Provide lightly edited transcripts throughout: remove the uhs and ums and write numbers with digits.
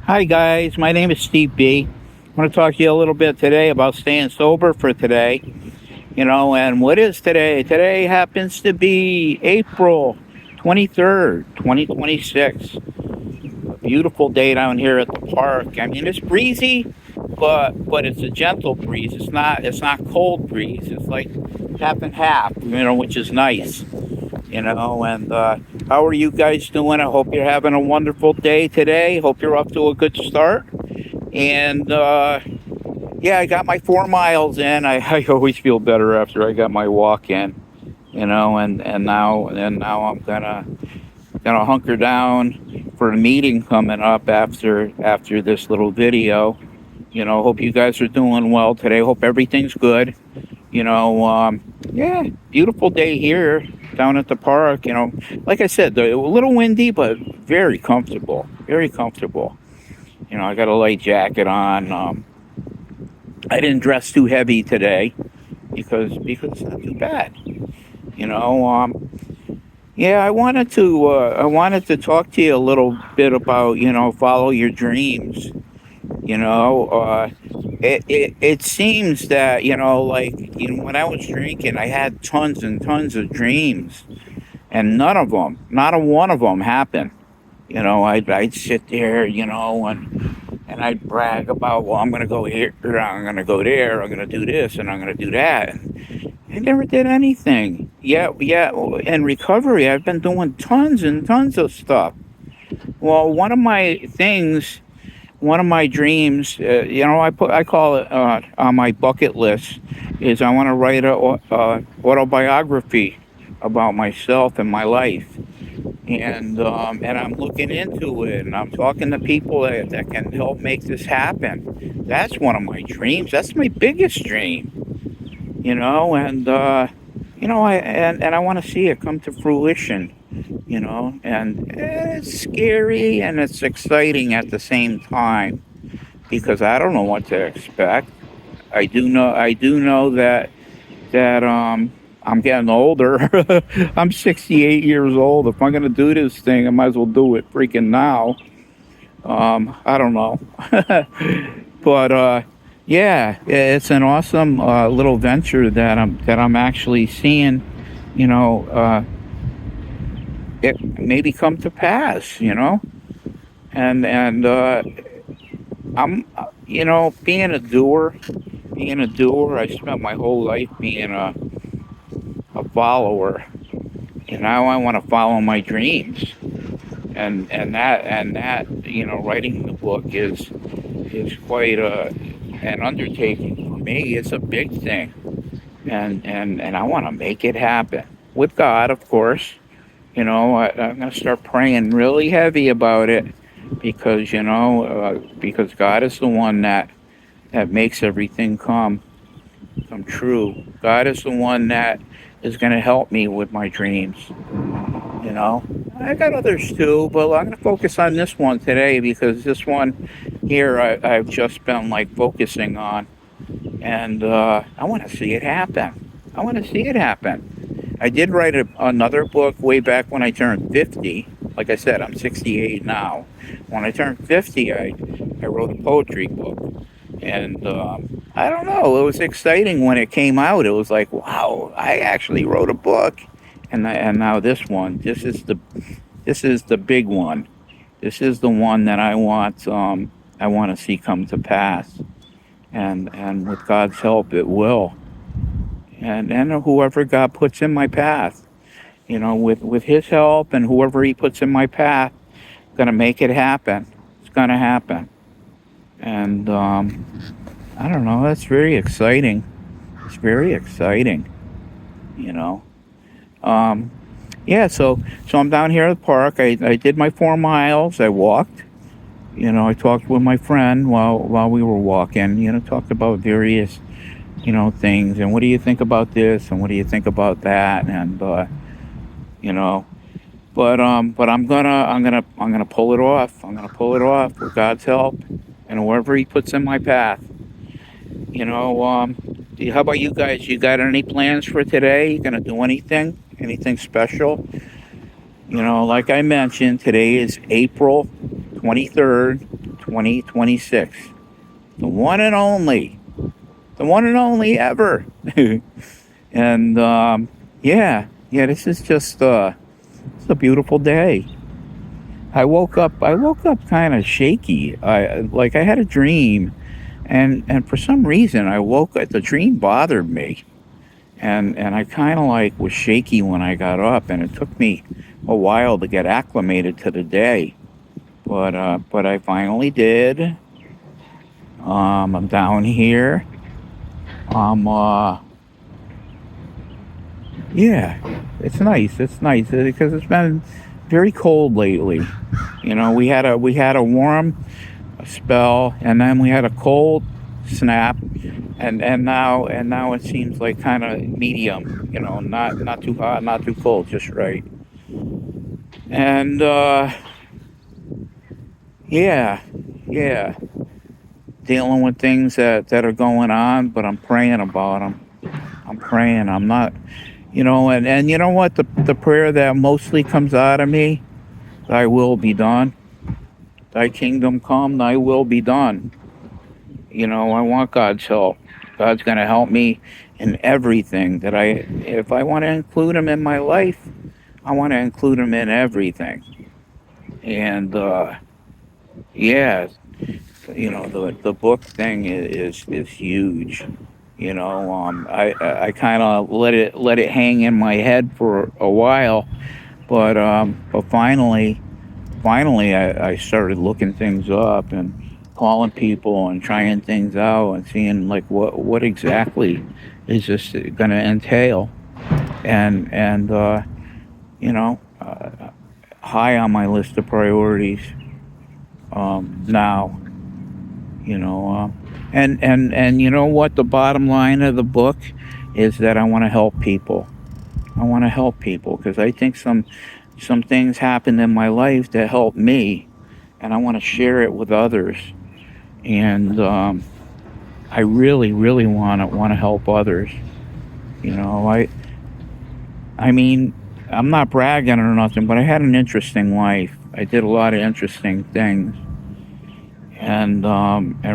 Hi, guys. My name is Steve B. I want to talk to you a little bit today about staying sober for today. And what is today? Today happens to be April 23rd, 2026. A beautiful day down here at the park. I mean, it's breezy, but it's a gentle breeze. It's not cold breeze. It's like half and half, which is nice. And how are you guys doing? I hope you're having a wonderful day today. Hope you're off to a good start. And yeah, I got my 4 miles in. I always feel better after I got my walk in. And now I'm gonna hunker down for a meeting coming up after this little video. Hope you guys are doing well today. Hope everything's good. Yeah, beautiful day here down at the park. Like I said, a little windy, but very comfortable. Very comfortable. I got a light jacket on. I didn't dress too heavy today because it's not too bad. You know, um, yeah, I wanted to talk to you a little bit about follow your dreams. You know, uh, it seems that like when I was drinking, I had tons and tons of dreams, and not a one of them happened. I'd sit there, and I'd brag about, well, I'm gonna go here, I'm gonna go there, I'm gonna do this, and I'm gonna do that. And I never did anything. Yeah. In recovery, I've been doing tons and tons of stuff. Well, one of my dreams, I call it on my bucket list, is I want to write a autobiography about myself and my life, and I'm looking into it, and I'm talking to people that can help make this happen. That's one of my dreams. That's my biggest dream, and I want to see it come to fruition. And it's scary and it's exciting at the same time because I don't know what to expect. I do know that I'm getting older. I'm 68 years old. If I'm gonna do this thing, I might as well do it freaking now. I don't know, but yeah, it's an awesome little venture that I'm actually seeing. You know, it maybe come to pass. And I'm being a doer. I spent my whole life being a follower, and now I want to follow my dreams. And that writing the book is quite an undertaking for me. It's a big thing, and I want to make it happen with God, of course. I'm going to start praying really heavy about it because God is the one that makes everything come true. God is the one that is going to help me with my dreams. You know, I got others too, but I'm going to focus on this one today because this one here I've just been like focusing on, and I want to see it happen. I want to see it happen. I did write another book way back when I turned 50. Like I said, I'm 68 now. When I turned 50, I wrote a poetry book. And I don't know, it was exciting when it came out. It was like, wow, I actually wrote a book. And now this one, this is the big one. This is the one that I want to see come to pass. And with God's help, it will. And whoever God puts in my path, with His help and whoever He puts in my path, gonna make it happen. It's gonna happen. And I don't know. That's very exciting. It's very exciting. You know. Um, yeah. So I'm down here at the park. I did my 4 miles. I walked. I talked with my friend while we were walking. Talked about various things, and what do you think about this, and what do you think about that, and you know. But I'm gonna pull it off. I'm gonna pull it off with God's help, and whoever He puts in my path. How about you guys? You got any plans for today? You gonna do anything? Anything special? Like I mentioned, today is April 23rd, 2026. The one and only. The one and only ever. And yeah, this is just it's a beautiful day. I woke up kind of shaky. I had a dream, and for some reason I woke up. The dream bothered me, and I kind of like was shaky when I got up, and it took me a while to get acclimated to the day. But I finally did. I'm down here. Um, uh, yeah, it's nice. It's nice because it's been very cold lately. We had a warm spell, and then we had a cold snap, and now it seems like kind of medium. Not too hot, not too cold, just right. And yeah, yeah, dealing with things that are going on, but I'm praying about them. I'm praying. I'm not, and you know what? The prayer that mostly comes out of me, thy will be done. Thy kingdom come, thy will be done. I want God's help. God's going to help me in everything if I want to include him in my life, I want to include him in everything. And, yeah, the book thing is huge. I kind of let it hang in my head for a while, but finally I started looking things up and calling people and trying things out and seeing like what exactly is this going to entail, and you know high on my list of priorities now. you know and you know what, the bottom line of the book is that I want to help people. I want to help people because I think some things happened in my life that helped me, and I want to share it with others. And I really, really want to help others. You know, I mean, I'm not bragging or nothing, but I had an interesting life. I did a lot of interesting things, and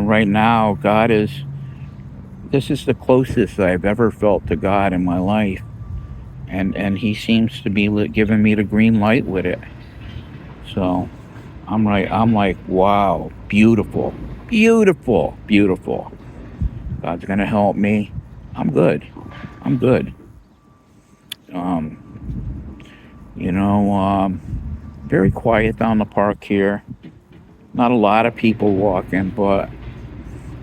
right now, God is. This is the closest I've ever felt to God in my life, and He seems to be giving me the green light with it. So I'm right. I'm like, wow, beautiful, beautiful, beautiful. God's gonna help me. I'm good. I'm good. Um, very quiet down the park here. Not a lot of people walking, but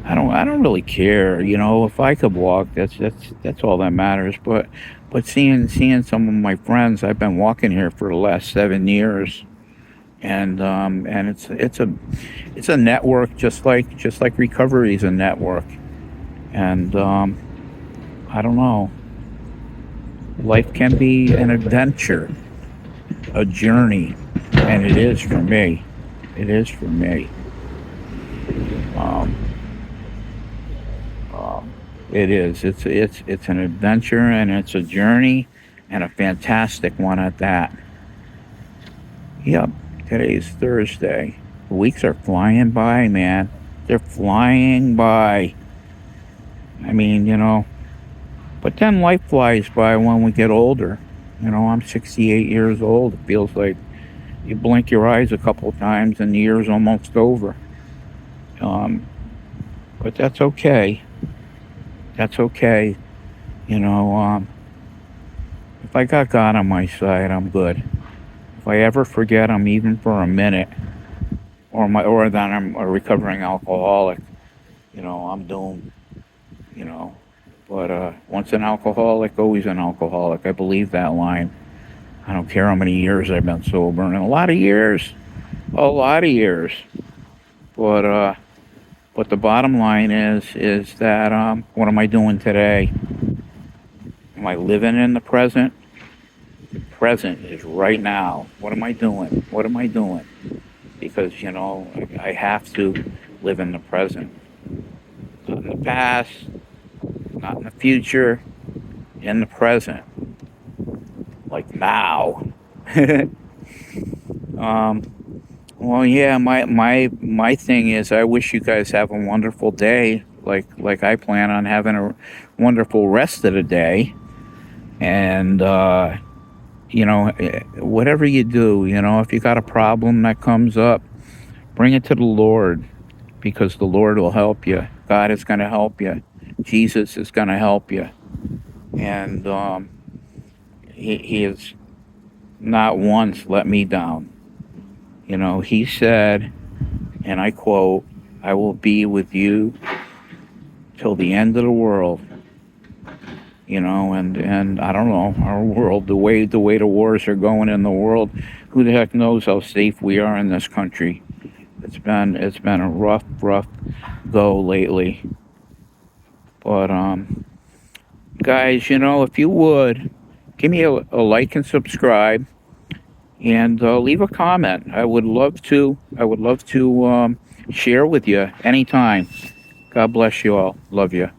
I don't really care. If I could walk, that's all that matters. But seeing some of my friends, I've been walking here for the last 7 years, and it's a network, just like recovery is a network. And I don't know. Life can be an adventure, a journey, and it is for me. It is for me. Um, um, it is. It's an adventure and it's a journey, and a fantastic one at that. Yep. Today's Thursday. The weeks are flying by, man. They're flying by. I mean, but then life flies by when we get older. I'm 68 years old. It feels like you blink your eyes a couple of times and the year's almost over. Um, but that's okay. That's okay. You know, um, if I got God on my side, I'm good. If I ever forget Him, even for a minute, or that I'm a recovering alcoholic, I'm doomed. You know, but once an alcoholic, always an alcoholic. I believe that line. I don't care how many years I've been sober, and a lot of years. But the bottom line is that what am I doing today? Am I living in the present? The present is right now. What am I doing? What am I doing? Because I have to live in the present, not in the past, not in the future, in the present, like now. um, Well, yeah, my thing is I wish you guys have a wonderful day, like I plan on having a wonderful rest of the day. And whatever you do, if you got a problem that comes up, bring it to the Lord, because the Lord will help you. God is going to help you. Jesus is going to help you. And he has not once let me down. He said, and I quote, "I will be with you till the end of the world." And I don't know, our world, the way the wars are going in the world, who the heck knows how safe we are in this country. It's been a rough go lately. But guys, if you would give me a like and subscribe, and leave a comment. I would love to. Share with you anytime. God bless you all. Love you.